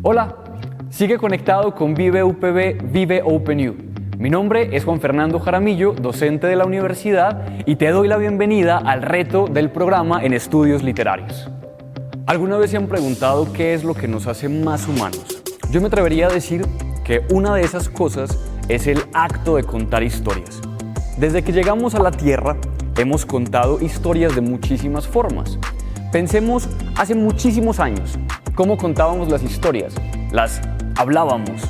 Hola, sigue conectado con Vive UPB, Vive OpenU. Mi nombre es Juan Fernando Jaramillo, docente de la universidad, y te doy la bienvenida al reto del programa en estudios literarios. ¿Alguna vez se han preguntado qué es lo que nos hace más humanos? Yo me atrevería a decir que una de esas cosas es el acto de contar historias. Desde que llegamos a la Tierra, hemos contado historias de muchísimas formas. Pensemos hace muchísimos años, ¿cómo contábamos las historias? Las hablábamos.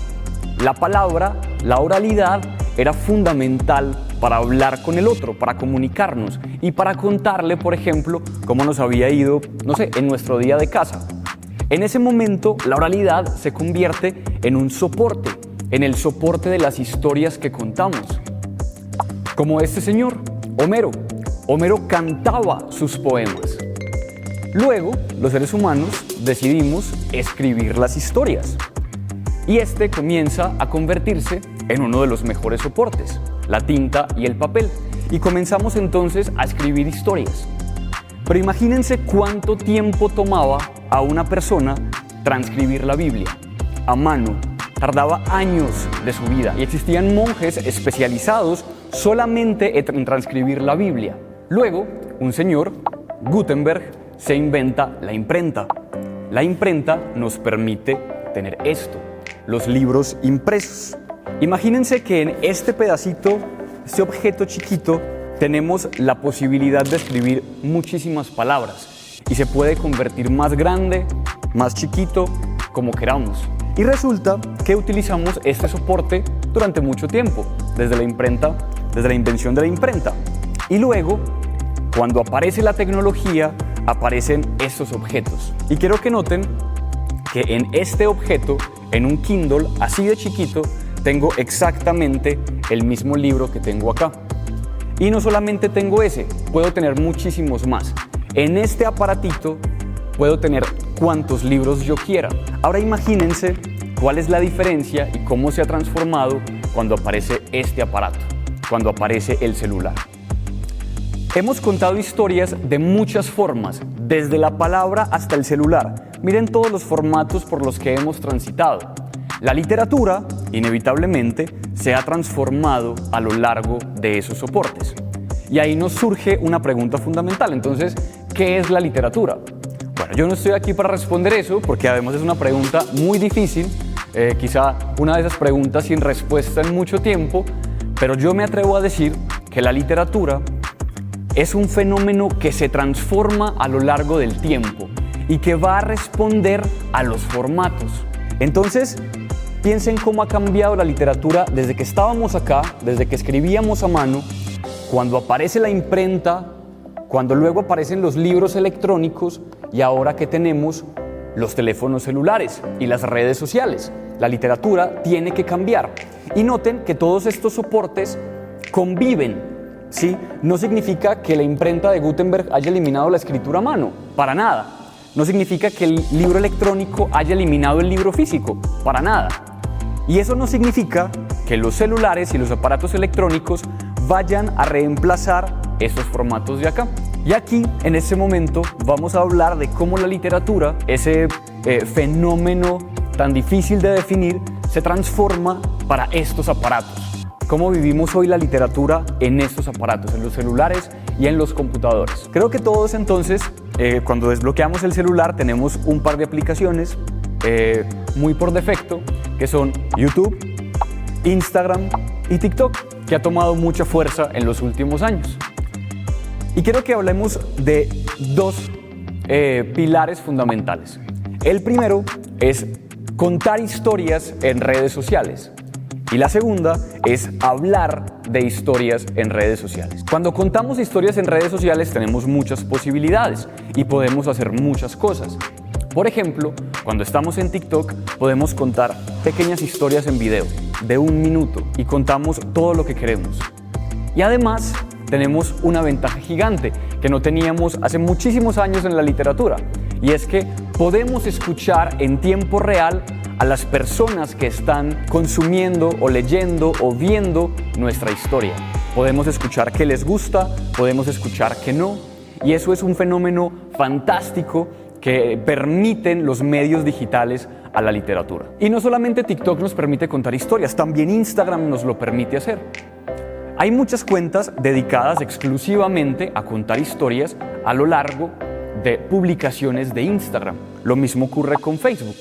La palabra, la oralidad, era fundamental para hablar con el otro, para comunicarnos y para contarle, por ejemplo, cómo nos había ido, en nuestro día de casa. En ese momento, la oralidad se convierte en un soporte, en el soporte de las historias que contamos. Como este señor, Homero. Homero cantaba sus poemas. Luego, los seres humanos decidimos escribir las historias. Y este comienza a convertirse en uno de los mejores soportes, la tinta y el papel. Y comenzamos entonces a escribir historias. Pero imagínense cuánto tiempo tomaba a una persona transcribir la Biblia. A mano, tardaba años de su vida. Y existían monjes especializados solamente en transcribir la Biblia. Luego, un señor, Gutenberg, se inventa la imprenta. La imprenta nos permite tener esto, los libros impresos. Imagínense que en este pedacito, este objeto chiquito, tenemos la posibilidad de escribir muchísimas palabras y se puede convertir más grande, más chiquito, como queramos. Y resulta que utilizamos este soporte durante mucho tiempo, desde la invención de la imprenta. Y luego, cuando aparece la tecnología, aparecen estos objetos. Y quiero que noten que en este objeto, en un Kindle así de chiquito, tengo exactamente el mismo libro que tengo acá. Y no solamente tengo ese, puedo tener muchísimos más. En este aparatito puedo tener cuantos libros yo quiera. Ahora imagínense cuál es la diferencia y cómo se ha transformado cuando aparece este aparato, cuando aparece el celular. Hemos contado historias de muchas formas, desde la palabra hasta el celular. Miren todos los formatos por los que hemos transitado. La literatura, inevitablemente, se ha transformado a lo largo de esos soportes. Y ahí nos surge una pregunta fundamental. Entonces, ¿qué es la literatura? Bueno, yo no estoy aquí para responder eso, porque además es una pregunta muy difícil, quizá una de esas preguntas sin respuesta en mucho tiempo, pero yo me atrevo a decir que la literatura es un fenómeno que se transforma a lo largo del tiempo y que va a responder a los formatos. Entonces, piensen cómo ha cambiado la literatura desde que estábamos acá, desde que escribíamos a mano, cuando aparece la imprenta, cuando luego aparecen los libros electrónicos y ahora que tenemos los teléfonos celulares y las redes sociales. La literatura tiene que cambiar. Y noten que todos estos soportes conviven. ¿Sí? No significa que la imprenta de Gutenberg haya eliminado la escritura a mano, para nada. No significa que el libro electrónico haya eliminado el libro físico, para nada. Y eso no significa que los celulares y los aparatos electrónicos vayan a reemplazar esos formatos de acá. Y aquí, en este momento, vamos a hablar de cómo la literatura, ese fenómeno tan difícil de definir, se transforma para estos aparatos. Cómo vivimos hoy la literatura en estos aparatos, en los celulares y en los computadores. Creo que todos entonces, cuando desbloqueamos el celular, tenemos un par de aplicaciones muy por defecto, que son YouTube, Instagram y TikTok, que ha tomado mucha fuerza en los últimos años. Y quiero que hablemos de dos pilares fundamentales. El primero es contar historias en redes sociales. Y la segunda es hablar de historias en redes sociales. Cuando contamos historias en redes sociales tenemos muchas posibilidades y podemos hacer muchas cosas. Por ejemplo, cuando estamos en TikTok podemos contar pequeñas historias en video de 1 minuto y contamos todo lo que queremos. Y además tenemos una ventaja gigante que no teníamos hace muchísimos años en la literatura, y es que podemos escuchar en tiempo real a las personas que están consumiendo o leyendo o viendo nuestra historia. Podemos escuchar qué les gusta, podemos escuchar qué no, y eso es un fenómeno fantástico que permiten los medios digitales a la literatura. Y no solamente TikTok nos permite contar historias, también Instagram nos lo permite hacer. Hay muchas cuentas dedicadas exclusivamente a contar historias a lo largo de publicaciones de Instagram. Lo mismo ocurre con Facebook.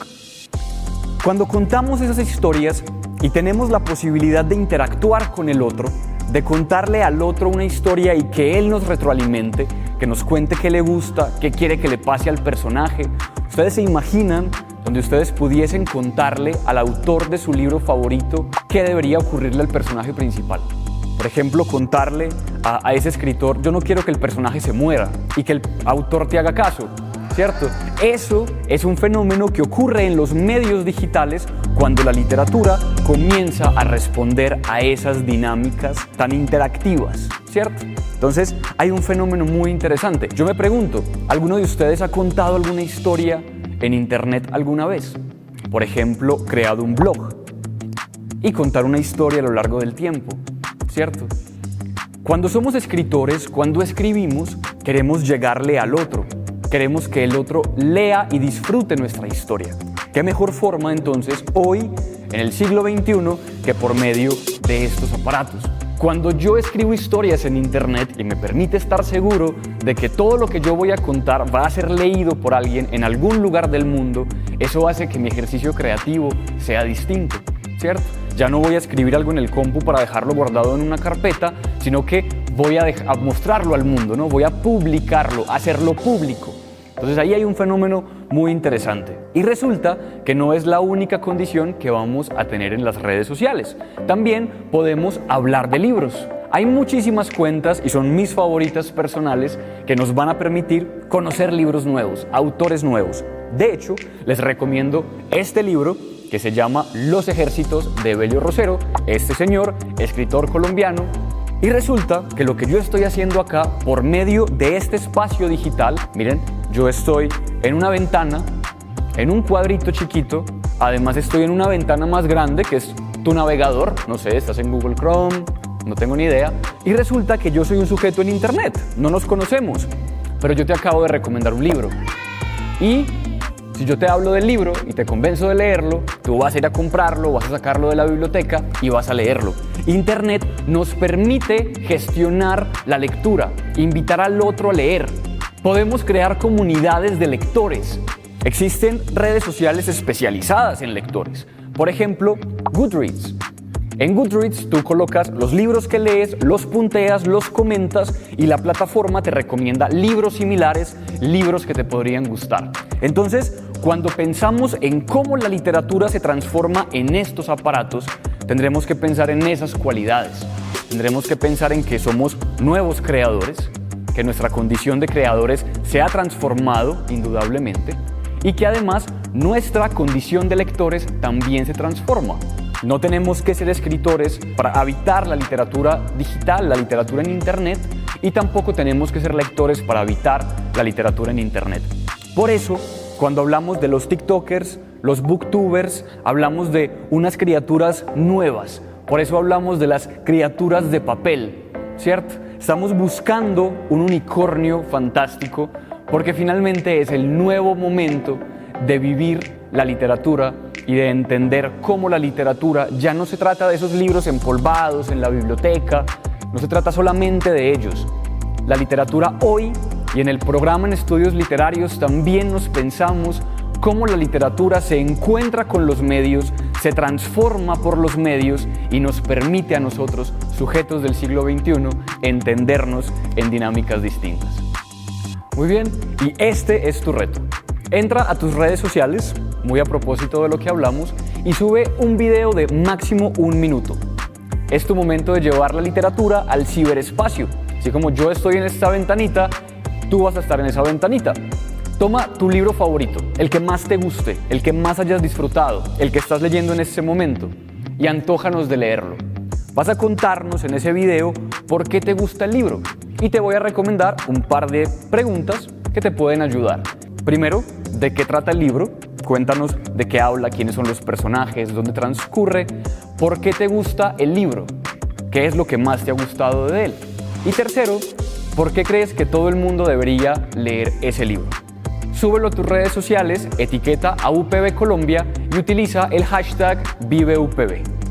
Cuando contamos esas historias y tenemos la posibilidad de interactuar con el otro, de contarle al otro una historia y que él nos retroalimente, que nos cuente qué le gusta, qué quiere que le pase al personaje, ¿ustedes se imaginan donde ustedes pudiesen contarle al autor de su libro favorito qué debería ocurrirle al personaje principal? Por ejemplo, contarle a ese escritor: yo no quiero que el personaje se muera, y que el autor te haga caso, ¿cierto? Eso es un fenómeno que ocurre en los medios digitales cuando la literatura comienza a responder a esas dinámicas tan interactivas, ¿cierto? Entonces, hay un fenómeno muy interesante. Yo me pregunto, ¿alguno de ustedes ha contado alguna historia en internet alguna vez? Por ejemplo, creado un blog y contar una historia a lo largo del tiempo, ¿cierto? Cuando somos escritores, cuando escribimos, queremos llegarle al otro. Queremos que el otro lea y disfrute nuestra historia. ¿Qué mejor forma entonces hoy, en el siglo XXI, que por medio de estos aparatos? Cuando yo escribo historias en internet y me permite estar seguro de que todo lo que yo voy a contar va a ser leído por alguien en algún lugar del mundo, eso hace que mi ejercicio creativo sea distinto, ¿cierto? Ya no voy a escribir algo en el compu para dejarlo guardado en una carpeta, sino que voy a mostrarlo al mundo, ¿no? Voy a publicarlo, a hacerlo público. Entonces ahí hay un fenómeno muy interesante. Y resulta que no es la única condición que vamos a tener en las redes sociales. También podemos hablar de libros. Hay muchísimas cuentas, y son mis favoritas personales, que nos van a permitir conocer libros nuevos, autores nuevos. De hecho, les recomiendo este libro que se llama Los Ejércitos, de Evelio Rosero, este señor, escritor colombiano. Y resulta que lo que yo estoy haciendo acá, por medio de este espacio digital, miren, yo estoy en una ventana, en un cuadrito chiquito, además estoy en una ventana más grande que es tu navegador, no sé, estás en Google Chrome, no tengo ni idea, y resulta que yo soy un sujeto en internet, no nos conocemos, pero yo te acabo de recomendar un libro. Y si yo te hablo del libro y te convenzo de leerlo, tú vas a ir a comprarlo, vas a sacarlo de la biblioteca y vas a leerlo. Internet nos permite gestionar la lectura, invitar al otro a leer. Podemos crear comunidades de lectores. Existen redes sociales especializadas en lectores. Por ejemplo, Goodreads. En Goodreads tú colocas los libros que lees, los punteas, los comentas y la plataforma te recomienda libros similares, libros que te podrían gustar. Entonces, cuando pensamos en cómo la literatura se transforma en estos aparatos, tendremos que pensar en esas cualidades. Tendremos que pensar en que somos nuevos creadores, que nuestra condición de creadores se ha transformado indudablemente y que además nuestra condición de lectores también se transforma. No tenemos que ser escritores para habitar la literatura digital, la literatura en internet, y tampoco tenemos que ser lectores para habitar la literatura en internet. Por eso, cuando hablamos de los TikTokers, los booktubers, hablamos de unas criaturas nuevas. Por eso hablamos de las criaturas de papel, ¿cierto? Estamos buscando un unicornio fantástico porque finalmente es el nuevo momento de vivir la literatura y de entender cómo la literatura ya no se trata de esos libros empolvados en la biblioteca, no se trata solamente de ellos. La literatura hoy y en el programa en estudios literarios también nos pensamos cómo la literatura se encuentra con los medios, se transforma por los medios y nos permite a nosotros, sujetos del siglo XXI, entendernos en dinámicas distintas. Muy bien, y este es tu reto. Entra a tus redes sociales, muy a propósito de lo que hablamos, y sube un video de máximo 1 minuto. Es tu momento de llevar la literatura al ciberespacio. Así como yo estoy en esta ventanita, tú vas a estar en esa ventanita. Toma tu libro favorito, el que más te guste, el que más hayas disfrutado, el que estás leyendo en este momento, y antójanos de leerlo. Vas a contarnos en ese video por qué te gusta el libro, y te voy a recomendar un par de preguntas que te pueden ayudar. Primero, ¿de qué trata el libro? Cuéntanos de qué habla, quiénes son los personajes, dónde transcurre, por qué te gusta el libro, qué es lo que más te ha gustado de él. Y tercero, ¿por qué crees que todo el mundo debería leer ese libro? súbelo a tus redes sociales, etiqueta a UPB Colombia y utiliza el hashtag ViveUPB.